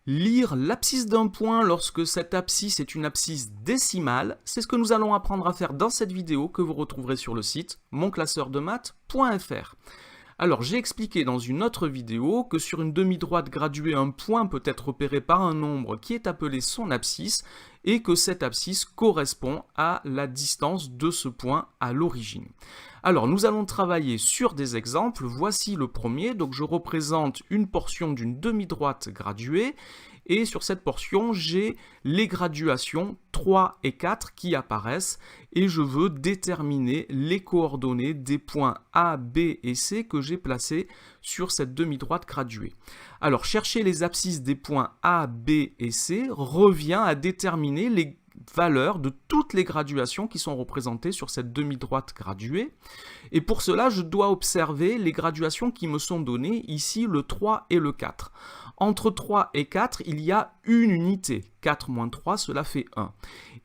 Lire l'abscisse d'un point lorsque cette abscisse est une abscisse décimale, c'est ce que nous allons apprendre à faire dans cette vidéo que vous retrouverez sur le site monclasseurdemaths.fr. Alors j'ai expliqué dans une autre vidéo que sur une demi-droite graduée, un point peut être repéré par un nombre qui est appelé son abscisse et que cette abscisse correspond à la distance de ce point à l'origine. Alors nous allons travailler sur des exemples. Voici le premier. Donc je représente une portion d'une demi-droite graduée et sur cette portion j'ai les graduations 3 et 4 qui apparaissent et je veux déterminer les coordonnées des points A, B et C que j'ai placés sur cette demi-droite graduée. Alors chercher les abscisses des points A, B et C revient à déterminer les valeurs de toutes les graduations qui sont représentées sur cette demi-droite graduée. Et pour cela, je dois observer les graduations qui me sont données, ici le 3 et le 4. Entre 3 et 4, il y a une unité. 4 moins 3, cela fait 1.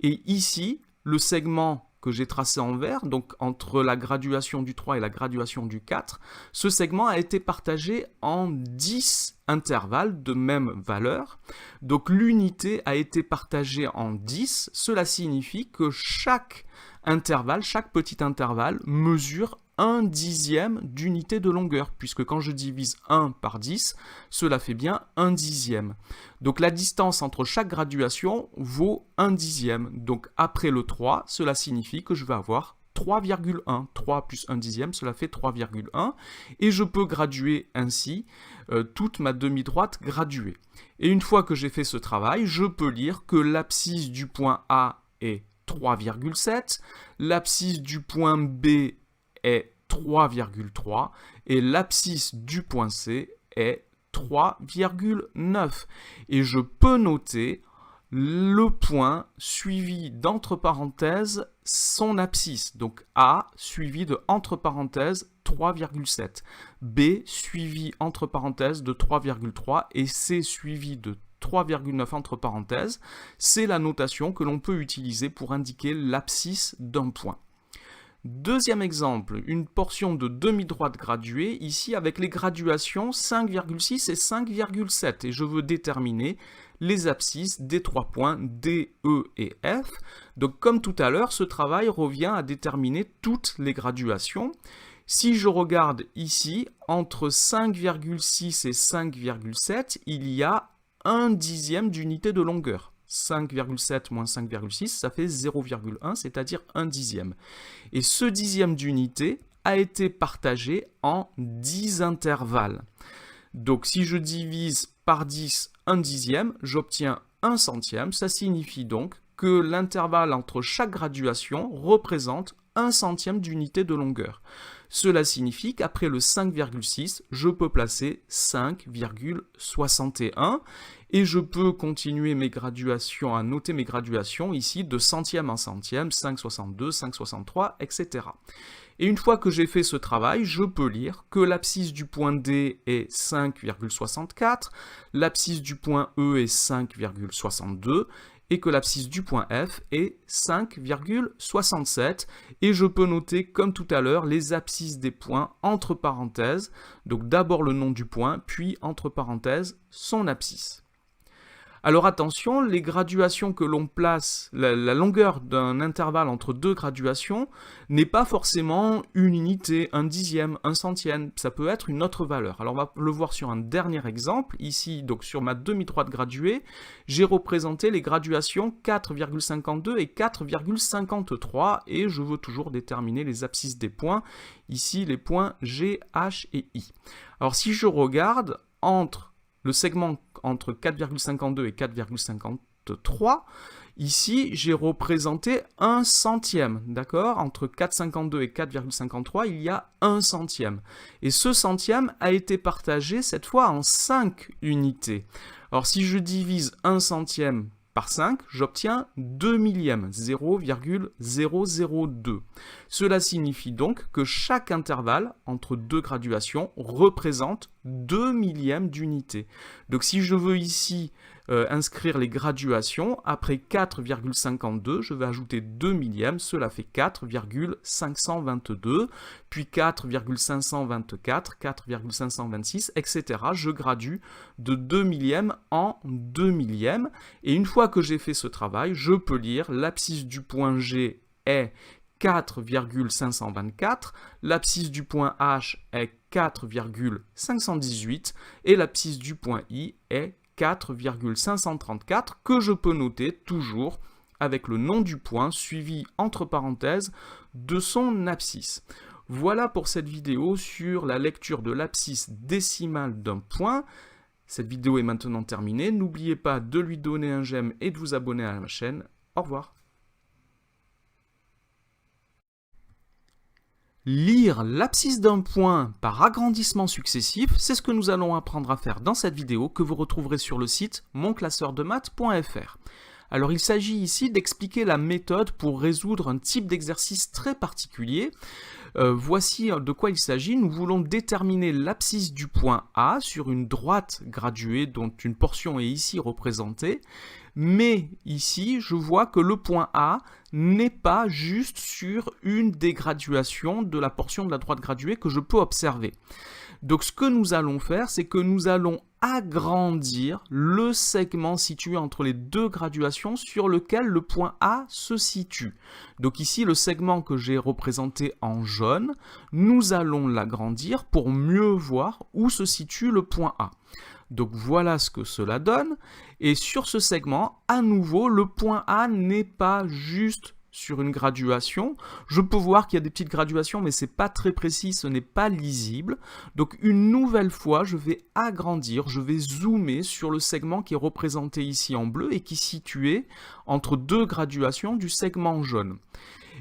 Et ici, le segment que j'ai tracé en vert, donc entre la graduation du 3 et la graduation du 4, ce segment a été partagé en 10 intervalles de même valeur. Donc l'unité a été partagée en 10. Cela signifie que chaque intervalle, chaque petit intervalle mesure 1/10 d'unité de longueur, puisque quand je divise 1 par 10, cela fait bien 1/10. Donc la distance entre chaque graduation vaut 1/10. Donc après le 3, cela signifie que je vais avoir 3,1. 3 plus 1/10, cela fait 3,1. Et je peux graduer ainsi toute ma demi-droite graduée. Et une fois que j'ai fait ce travail, je peux lire que l'abscisse du point A est 3,7, l'abscisse du point B est 3,3 et l'abscisse du point C est 3,9. Et je peux noter le point suivi d'entre parenthèses son abscisse. Donc A suivi de entre parenthèses 3,7, B suivi entre parenthèses de 3,3 et C suivi de 3,9 entre parenthèses. C'est la notation que l'on peut utiliser pour indiquer l'abscisse d'un point. Deuxième exemple, une portion de demi-droite graduée, ici avec les graduations 5,6 et 5,7. Et je veux déterminer les abscisses des trois points D, E et F. Donc comme tout à l'heure, ce travail revient à déterminer toutes les graduations. Si je regarde ici, entre 5,6 et 5,7, il y a 1/10 d'unité de longueur. 5,7 moins 5,6, ça fait 0,1, c'est-à-dire 1/10. Et ce dixième d'unité a été partagé en 10 intervalles. Donc si je divise par 10 1/10, j'obtiens 1 centième. Ça signifie donc que l'intervalle entre chaque graduation représente 1 centième d'unité de longueur. Cela signifie qu'après le 5,6, je peux placer 5,61 et je peux continuer mes graduations, à noter mes graduations ici de centième en centième, 5,62, 5,63, etc. Et une fois que j'ai fait ce travail, je peux lire que l'abscisse du point D est 5,64, l'abscisse du point E est 5,62, et que l'abscisse du point F est 5,67. Et je peux noter, comme tout à l'heure, les abscisses des points entre parenthèses. Donc d'abord le nom du point, puis entre parenthèses, son abscisse. Alors attention, les graduations que l'on place, la longueur d'un intervalle entre deux graduations n'est pas forcément une unité, 1/10, 1 centième, ça peut être une autre valeur. Alors on va le voir sur un dernier exemple. Ici, donc sur ma demi-droite graduée, j'ai représenté les graduations 4,52 et 4,53 et je veux toujours déterminer les abscisses des points, ici les points G, H et I. Alors si je regarde entre le segment entre 4,52 et 4,53, ici j'ai représenté 1 centième, d'accord? Entre 4,52 et 4,53, il y a 1 centième. Et ce centième a été partagé cette fois en 5 unités. Alors si je divise 1 centième par 5, j'obtiens 2 millièmes, 0,002. Cela signifie donc que chaque intervalle entre deux graduations représente 2 millièmes d'unité. Donc si je veux ici inscrire les graduations, après 4,52, je vais ajouter 2 millièmes, cela fait 4,522, puis 4,524, 4,526, etc. Je gradue de 2 millièmes en 2 millièmes, et une fois que j'ai fait ce travail, je peux lire l'abscisse du point G est 4,524, l'abscisse du point H est 4,518 et l'abscisse du point I est 4,534 que je peux noter toujours avec le nom du point suivi entre parenthèses de son abscisse. Voilà pour cette vidéo sur la lecture de l'abscisse décimale d'un point. Cette vidéo est maintenant terminée. N'oubliez pas de lui donner un j'aime et de vous abonner à ma chaîne. Au revoir. Lire l'abscisse d'un point par agrandissement successif, c'est ce que nous allons apprendre à faire dans cette vidéo que vous retrouverez sur le site monclasseurdemaths.fr. Alors il s'agit ici d'expliquer la méthode pour résoudre un type d'exercice très particulier. Voici de quoi il s'agit. Nous voulons déterminer l'abscisse du point A sur une droite graduée dont une portion est ici représentée. Mais ici, je vois que le point A n'est pas juste sur une des graduations de la portion de la droite graduée que je peux observer. Donc ce que nous allons faire, c'est que nous allons agrandir le segment situé entre les deux graduations sur lequel le point A se situe. Donc ici, le segment que j'ai représenté en jaune, nous allons l'agrandir pour mieux voir où se situe le point A. Donc voilà ce que cela donne. Et sur ce segment, à nouveau, le point A n'est pas juste sur une graduation. Je peux voir qu'il y a des petites graduations, mais ce n'est pas très précis, ce n'est pas lisible. Donc une nouvelle fois, je vais agrandir, je vais zoomer sur le segment qui est représenté ici en bleu et qui est situé entre deux graduations du segment jaune.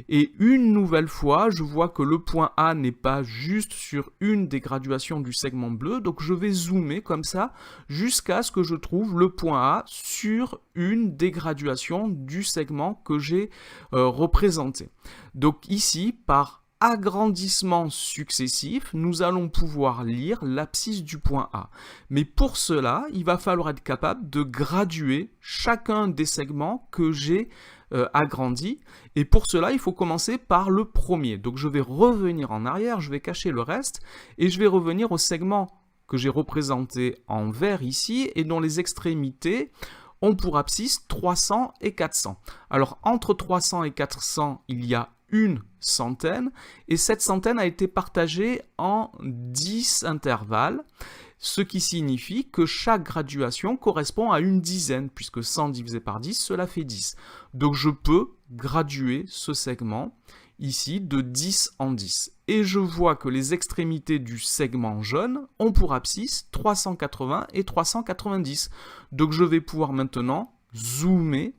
Et une nouvelle fois, je vois que le point A n'est pas juste sur une des graduations du segment bleu, donc je vais zoomer comme ça jusqu'à ce que je trouve le point A sur une des graduations du segment que j'ai représenté. Donc ici, par agrandissement successif, nous allons pouvoir lire l'abscisse du point A. Mais pour cela, il va falloir être capable de graduer chacun des segments que j'ai agrandi. Et pour cela, il faut commencer par le premier. Donc je vais revenir en arrière, je vais cacher le reste, et je vais revenir au segment que j'ai représenté en vert ici, et dont les extrémités ont pour abscisse 300 et 400. Alors entre 300 et 400, il y a une centaine, et cette centaine a été partagée en 10 intervalles, ce qui signifie que chaque graduation correspond à une dizaine, puisque 100 divisé par 10, cela fait 10. Donc je peux graduer ce segment ici de 10 en 10. Et je vois que les extrémités du segment jaune ont pour abscisse 380 et 390. Donc je vais pouvoir maintenant zoomer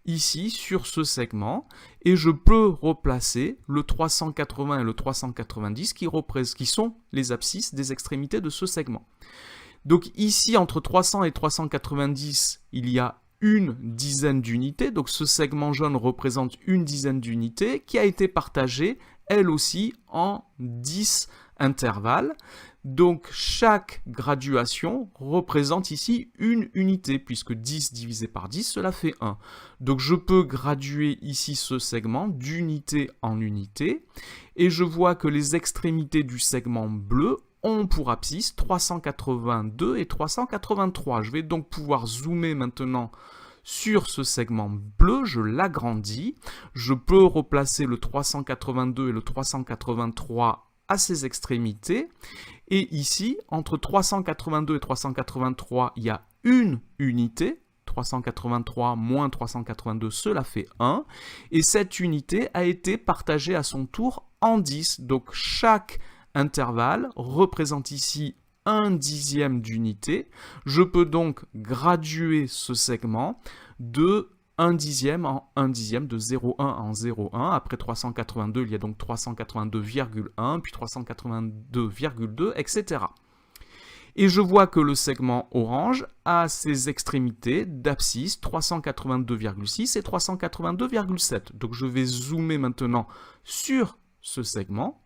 ici sur ce segment et je peux replacer le 380 et le 390 qui sont les abscisses des extrémités de ce segment. Donc ici entre 300 et 390 il y a une dizaine d'unités, donc ce segment jaune représente une dizaine d'unités qui a été partagée elle aussi en 10 intervalles. Donc chaque graduation représente ici une unité, puisque 10 divisé par 10, cela fait 1. Donc je peux graduer ici ce segment d'unité en unité, et je vois que les extrémités du segment bleu ont pour abscisse 382 et 383. Je vais donc pouvoir zoomer maintenant sur ce segment bleu, je l'agrandis, je peux replacer le 382 et le 383 à ses extrémités, et ici, entre 382 et 383, il y a une unité, 383 moins 382, cela fait 1, et cette unité a été partagée à son tour en 10, donc chaque intervalle représente ici un dixième d'unité. Je peux donc graduer ce segment de 1 dixième en 1 dixième, de 0,1 en 0,1. Après 382, il y a donc 382,1, puis 382,2, etc. Et je vois que le segment orange a ses extrémités d'abscisse 382,6 et 382,7. Donc je vais zoomer maintenant sur ce segment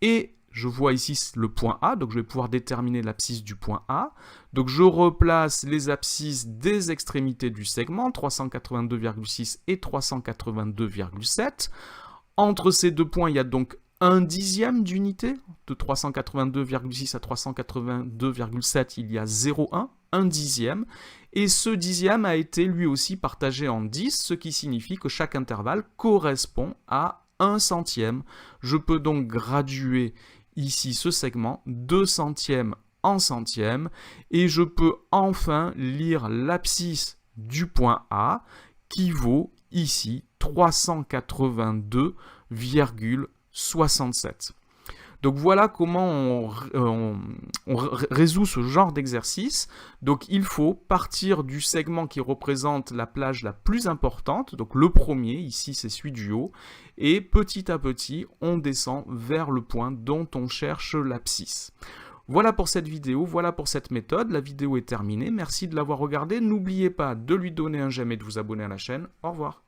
et je vois ici le point A, donc je vais pouvoir déterminer l'abscisse du point A. Donc je replace les abscisses des extrémités du segment, 382,6 et 382,7. Entre ces deux points, il y a donc 1/10 d'unité, de 382,6 à 382,7, il y a 0,1, 1/10, et ce dixième a été lui aussi partagé en 10, ce qui signifie que chaque intervalle correspond à 1 centième. Je peux donc graduer ici ce segment 2 centièmes en centième, et je peux enfin lire l'abscisse du point A, qui vaut ici 382,67. Donc voilà comment on résout ce genre d'exercice. Donc il faut partir du segment qui représente la plage la plus importante, donc le premier, ici c'est celui du haut, et petit à petit on descend vers le point dont on cherche l'abscisse. Voilà pour cette vidéo, voilà pour cette méthode, la vidéo est terminée, merci de l'avoir regardée, n'oubliez pas de lui donner un j'aime et de vous abonner à la chaîne, au revoir.